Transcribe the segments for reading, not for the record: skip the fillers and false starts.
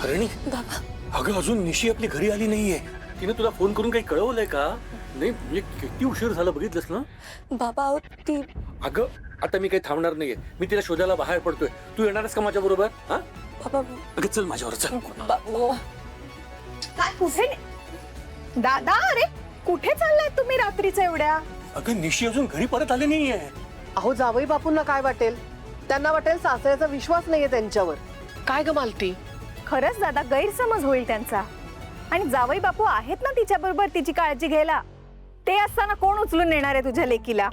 तारिणी, अगं अजून निशी आपली घरी आली नाहीये. तिने तुला फोन करून काही कळवलंय का? नाही म्हणजे किती उशीर झाला बघितलंस ना? बाबा ती अगं आता मी काही थांबणार नाहीये. मी तिला शोधायला बाहेर पडतोय. तू येणारस का माझ्या बरोबर? हा बाबा अगं चल माझ्यावर चल. काय कुठे दादा? अरे कुठे चाललाय तुम्ही रात्रीच्या एवढ्या? अगं निशी अजून घरी परत आली नाहीये. अहो जावई बापूंना काय वाटेल? त्यांना वाटेल सासऱ्याचा विश्वास नाहीये त्यांच्यावर. काय ग मालती? खरंच दादा, गैरसमज होईल त्यांचा. आणि जावई बापू आहेत ना तिच्या बरोबर तिची काळजी घ्यायला. ते असताना कोण उचलून नेणार आहे तुझ्या लेकीला?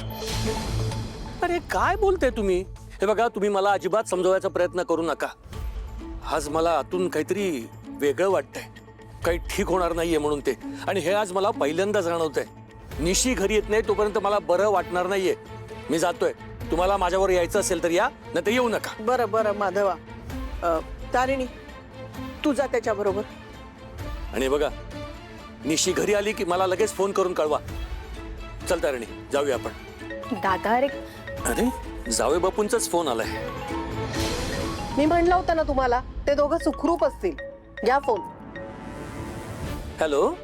अरे काय बोलताय तुम्ही? हे बघा, तुम्ही मला अजिबात समजवायचा प्रयत्न करू नका. आज मला आतून काहीतरी वेगळं वाटतंय. काही ठीक होणार नाहीये म्हणून ते. आणि हे आज मला पहिल्यांदा जाणवतंय. निशी घरी येत नाही तोपर्यंत मला बरं वाटणार नाहीये. मी जातोय. तुम्हाला माझ्यावर यायचं असेल तर या, नाही तर येऊ नका. बरं बरं माधवा, तारिणी तू जा त्याच्या बरोबर. आणि बघा, निशी घरी आली की मला लगेच फोन करून कळवा. चल तारिणी, जाऊया आपण. दादा अरे अरे जावे बापूंचाच फोन आलाय. मी म्हणलं होतं ना तुम्हाला, ते दोघं सुखरूप असतील. घ्या फोन. हॅलो,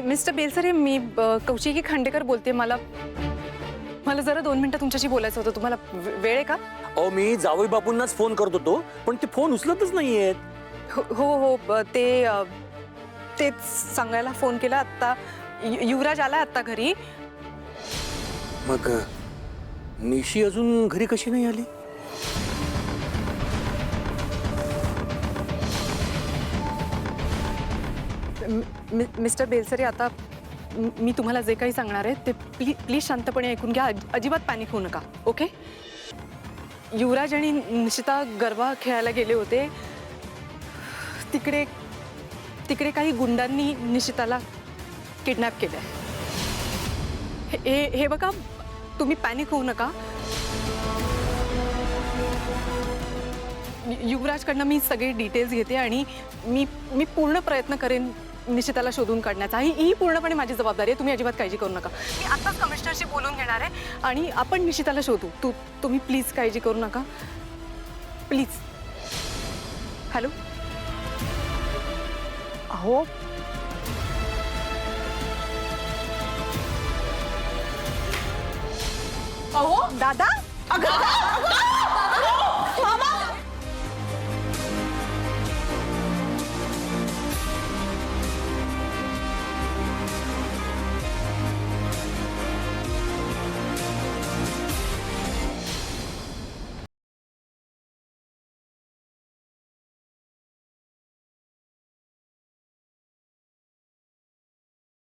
मिस्टर बेलसरे, मी कौशिकी खांडेकर बोलते. मला जरा 2 मिनिटं तुमच्याशी बोलायचं होतं. तुम्हाला वेळ आहे का? अहो मी जावई बापूंनाच फोन करत होतो, पण ते फोन उचलतच नाहीयेत. हो, तेच सांगायला फोन केला. आत्ता युवराज आला आत्ता घरी. मग निशी अजून घरी कशी नाही आली? मिस्टर बेलसरे, आता मी तुम्हाला जे काही सांगणार आहे ते प्लीज शांतपणे ऐकून घ्या. अजिबात पॅनिक होऊ नका, ओके? युवराज आणि निशिता गरबा खेळायला गेले होते. तिकडे काही गुंडांनी निशिताला किडनॅप केलंय. हे बघा, तुम्ही पॅनिक होऊ नका. युवराजकडनं मी सगळे डिटेल्स घेते आणि मी पूर्ण प्रयत्न करेन निशिताला शोधून काढण्याचा. ही पूर्णपणे माझी जबाबदारी आहे. तुम्ही अजिबात काळजी करू नका. मी आत्ताच कमिशनरशी बोलून घेणार आहे आणि आपण निशिताला शोधू. तुम्ही प्लीज काळजी करू नका, प्लीज. हॅलो. अहो दादा?